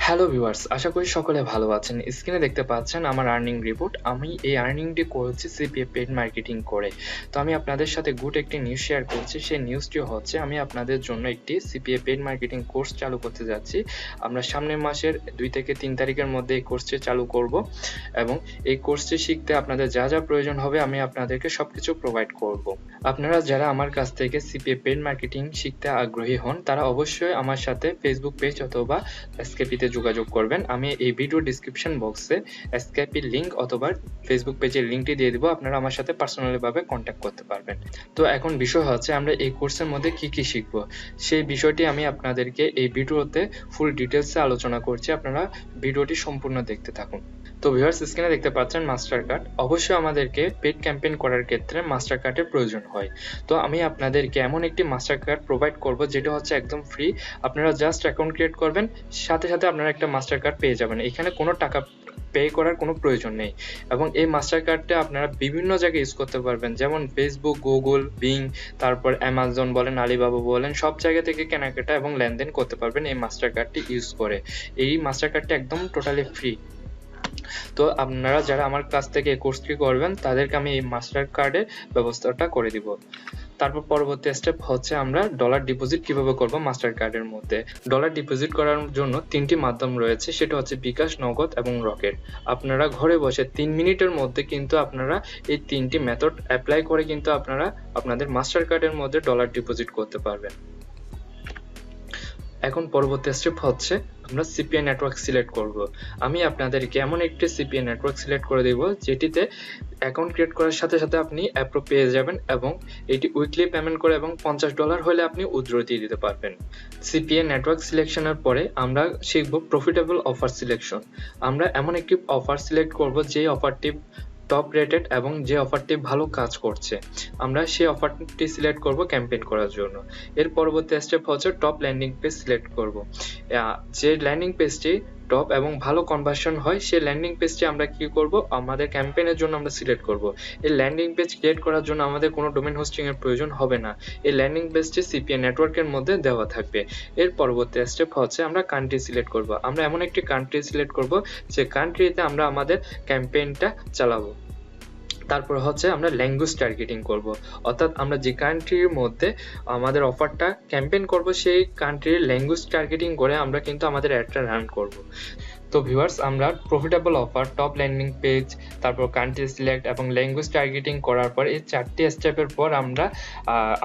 Hello viewers, আশা করি সকলে ভালো আছেন। স্ক্রিনে দেখতে পাচ্ছেন আমার আর্নিং রিপোর্ট। আমি এই আর্নিংটি করেছি সিপিএ পেইড মার্কেটিং করে। তো আমি আপনাদের সাথে গুড একটি নিউজ শেয়ার করছি। সেই নিউজটি হচ্ছে আমি আপনাদের জন্য একটি সিপিএ পেইড মার্কেটিং কোর্স চালু করতে যাচ্ছি। আমরা সামনের মাসের 2 থেকে 3 তারিখের মধ্যে এই কোর্সটি চালু করব এবং এই কোর্সটি শিখতে আপনাদের যা যা প্রয়োজন হবে আমি আপনাদেরকে সবকিছু প্রোভাইড করব। আপনারা যারা আমার কাছ থেকে সিপিএ পেইড মার্কেটিং শিখতে আগ্রহী হন তারা অবশ্যই আমার সাথে ফেসবুক পেজ অথবা স্কাইপে যোগাযোগ করবেন। আমি এই ভিডিও ডেসক্রিপশন বক্সে স্কাইপের লিংক অথবা ফেসবুক পেজের লিংকটি দিয়ে দিব, আপনারা আমার সাথে পার্সোনালি ভাবে কন্ট্যাক্ট করতে পারবেন। তো এখন বিষয় হচ্ছে আমরা এই কোর্সের মধ্যে কি কি শিখব সেই বিষয়টি আমি আপনাদেরকে এই ভিডিওতে ফুল ডিটেইলসে আলোচনা করছি। আপনারা ভিডিওটি সম্পূর্ণ দেখতে থাকুন। তো ভিউয়ার্স, স্ক্রিনে দেখতে পাচ্ছেন মাস্টার কার্ড। অবশ্যই আমাদেরকে পেইড ক্যাম্পেইন করার ক্ষেত্রে মাস্টার কার্ডের প্রয়োজন হয়। তো আমি আপনাদেরকে এমন একটি মাস্টার কার্ড প্রোভাইড করব যেটা হচ্ছে একদম ফ্রি। আপনারা জাস্ট অ্যাকাউন্ট ক্রিয়েট করবেন, সাথে সাথে আপনারা একটা মাস্টার কার্ড পেয়ে যাবেন। এখানে কোনো টাকা পে করার কোনো প্রয়োজন নেই এবং এই মাস্টার কার্ডটা আপনারা বিভিন্ন জায়গায় ইউজ করতে পারবেন, যেমন ফেসবুক, গুগল, বিং, তারপর অ্যামাজন বলেন, আলিবাবা বলেন, সব জায়গা থেকে কেনাকাটা এবং লেনদেন করতে পারবেন এই মাস্টার কার্ডটি ইউজ করে। এই মাস্টার কার্ডটি একদম টোটালি ফ্রি। তো আপনারা যারা আমার কাছ থেকে এই কোর্সটি করবেন তাদেরকে আমি এই মাস্টার কার্ডের ব্যবস্থাটা করে দিব। তারপর পরবর্তী স্টেপ হচ্ছে আমরা ডলার ডিপোজিট কিভাবে করব মাস্টার কার্ডের মধ্যে। ডলার ডিপোজিট করার জন্য 3টি মাধ্যম রয়েছে, সেটা হচ্ছে বিকাশ, নগদ এবং রকেট। আপনারা ঘরে বসে 3 মিনিটের মধ্যে কিন্তু আপনারা এই 3টি মেথড অ্যাপ্লাই করে কিন্তু আপনারা আপনাদের মাস্টার কার্ডের মধ্যে ডলার ডিপোজিট করতে পারবেন। এখন পরবর্তী স্টেপ হচ্ছে আমরা সিপিএ নেটওয়ার্ক সিলেক্ট করব। আমি আপনাদেরকে এমন একটি সিপিএ নেটওয়ার্ক সিলেক্ট করে দেব যেটিতে অ্যাকাউন্ট ক্রিয়েট করার সাথে সাথে আপনি অ্যাপ্রুভ পেয়ে যাবেন এবং এটি উইকলি পেমেন্ট করে এবং $50 হলে আপনি উইথড্র দিয়ে দিতে পারবেন। সিপিএ নেটওয়ার্ক সিলেকশনের পরে আমরা শিখব প্রফিটেবল অফার সিলেকশন। আমরা এমন একটি অফার সিলেক্ট করব যে অফারটি টপ রেটেড এবং যে অফারটি ভালো কাজ করছে। আমরা সেই অফারটি সিলেক্ট করব ক্যাম্পেইন করার জন্য। এর পরবর্তী স্টেপ হচ্ছে টপ ল্যান্ডিং পেজ সিলেক্ট করব। যে ল্যান্ডিং পেজটি টপ এবং ভালো কনভার্সন হয় সেই ল্যান্ডিং পেজটি আমরা কি করব, আমাদের ক্যাম্পেইনের জন্য আমরা সিলেক্ট করব। এই ল্যান্ডিং পেজ ক্রিয়েট করার জন্য আমাদের কোনো ডোমেইন হোস্টিং এর প্রয়োজন হবে না। এই ল্যান্ডিং পেজটি সিপিএ নেটওয়ার্কের মধ্যে দেওয়া থাকবে। এর পরবর্তী স্টেপ হচ্ছে আমরা কান্ট্রি সিলেক্ট করব। আমরা এমন একটি কান্ট্রি সিলেক্ট করব যে কান্ট্রিতে আমরা আমাদের ক্যাম্পেইনটা চালাবো। তারপর হচ্ছে আমরা ল্যাঙ্গুয়েজ টার্গেটিং করব, অর্থাৎ আমরা যে কান্ট্রির মধ্যে আমাদের অফারটা ক্যাম্পেইন করব সেই কান্ট্রির ল্যাঙ্গুয়েজ টার্গেটিং করে আমরা কিন্তু আমাদের অ্যাডটা রান করব। তো ভিউয়ার্স, আমরা profitable offer, top landing page, তারপর কান্ট্রি সিলেক্ট এবং ল্যাঙ্গুয়েজ টার্গেটিং করার পর এই 4টি স্টেপের পর আমরা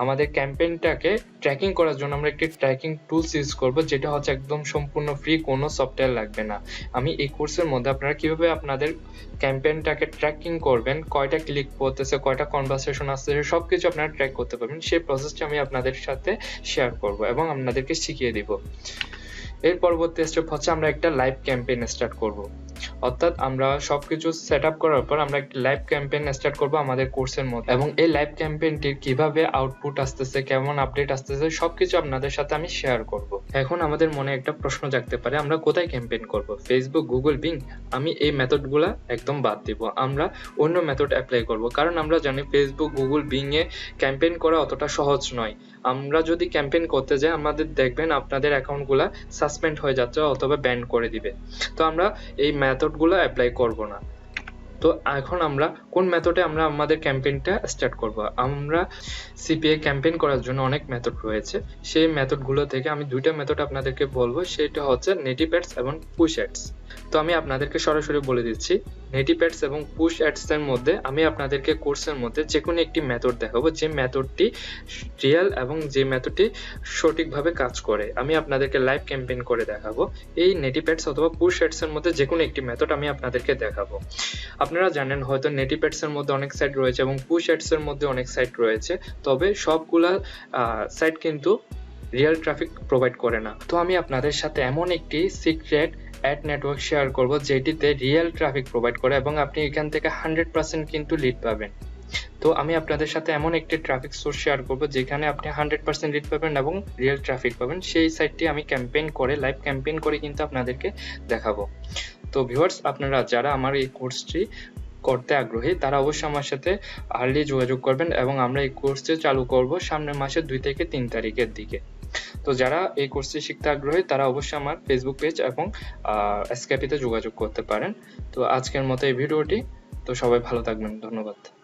আমাদের ক্যাম্পেইনটাকে ট্র্যাকিং করার জন্য আমরা একটি ট্র্যাকিং টুলস ইউজ করব, যেটা হচ্ছে একদম সম্পূর্ণ ফ্রি, কোনো সফটওয়্যার লাগবে না। আমি এই কোর্সের মধ্যে আপনারা কিভাবে আপনাদের ক্যাম্পেইনটাকে ট্র্যাকিং করবেন, কয়টা ক্লিক করতেছে, কয়টা কনভারসেশন আসতেছে, সবকিছু আপনারা ট্র্যাক করতে পারবেন, সেই প্রসেসটা আমি আপনাদের সাথে শেয়ার করব এবং আপনাদেরকে শিখিয়ে দিব। এর পরবর্তী স্টেপ হচ্ছে আমরা একটা লাইভ ক্যাম্পেইন স্টার্ট করব, অর্থাৎ আমরা সবকিছু সেটআপ করার পর আমরা একটা লাইভ ক্যাম্পেইন স্টার্ট করব আমাদের কোর্সের মধ্যে এবং এই লাইভ ক্যাম্পেইনটির কিভাবে আউটপুট আসতেছে, কেমন আপডেট আসতেছে, সবকিছু আপনাদের সাথে আমি শেয়ার করব। এখন আমাদের মনে একটা প্রশ্ন জাগতে পারে, আমরা কোথায় ক্যাম্পেইন করব? Facebook, Google, being? আমি এই মেথডগুলা একদম বাদ দিব, আমরা অন্য মেথড অ্যাপ্লাই করব, কারণ আমরা জানি Facebook, Google, being a campaign করা অতটা সহজ নয়। আমরা যদি ক্যাম্পেইন করতে যাই আমাদের দেখবেন আপনাদের অ্যাকাউন্টগুলা সাসপেন্ড হয়ে যাচ্ছে অথবা ব্যান করে দিবে। তো আমরা এই মেথডগুলো অ্যাপ্লাই করব না। তো এখন আমরা কোন মেথডে আমরা আমাদের ক্যাম্পেইনটা স্টার্ট করব? আমরা সিপিএ ক্যাম্পেইন করার জন্য অনেক মেথড রয়েছে, সেই মেথডগুলো থেকে আমি 2টা মেথড আপনাদেরকে বলবো, সেটা হচ্ছে নেটিভ অ্যাডস এবং পুশ অ্যাডস। তো আমি আপনাদেরকে সরাসরি বলে দিচ্ছি, নেটিভ অ্যাডস এবং পুশ অ্যাডস এর মধ্যে আমি আপনাদেরকে কোর্সের মধ্যে যে কোনো একটি মেথড দেখাবো, যে মেথডটি রিয়েল এবং যে মেথডটি সঠিকভাবে কাজ করে। আমি আপনাদেরকে লাইভ ক্যাম্পেইন করে দেখাবো। এই নেটিভ অ্যাডস অথবা পুশ অ্যাডস এর মধ্যে যে কোনো একটি মেথড আমি আপনাদেরকে দেখাবো। আপনারা জানেন হয়তো নেটিভ অ্যাডস এর মধ্যে অনেক সাইট রয়েছে এবং পুশ অ্যাডস এর মধ্যে অনেক সাইট রয়েছে, তবে সবগুলা সাইট কিন্তু রিয়েল ট্রাফিক প্রোভাইড করে না। তো আমি আপনাদের সাথে এমন একটি সিক্রেট অ্যাড নেটওয়ার্ক শেয়ার করব যেটিতে রিয়েল ট্রাফিক প্রোভাইড করে এবং আপনি এখান থেকে 100% কিন্তু লিড পাবেন। তো আমি আপনাদের সাথে এমন একটি ট্রাফিক সোর্স শেয়ার করব যেখানে আপনি 100% লিড পাবেন এবং রিয়েল ট্রাফিক পাবেন। সেই সাইটটি আমি ক্যাম্পেইন করে, লাইভ ক্যাম্পেইন করে কিন্তু আপনাদেরকে দেখাবো। তো ভিউয়ার্স, আপনারা যারা আমার এই কোর্সটি করতে আগ্রহী তারা অবশ্যই আমার সাথে আর্লি যোগাযোগ করবেন এবং আমরা এই কোর্সটি চালু করব সামনের মাসের 2 থেকে 3 তারিখের দিকে। তো যারা এই কোর্সটি শিখতে আগ্রহী তারা অবশ্যই আমার ফেসবুক পেজ এবং স্কাইপে যোগাযোগ করতে পারেন। তো আজকের মতো এই ভিডিওটি। তো সবাই ভালো থাকবেন, ধন্যবাদ।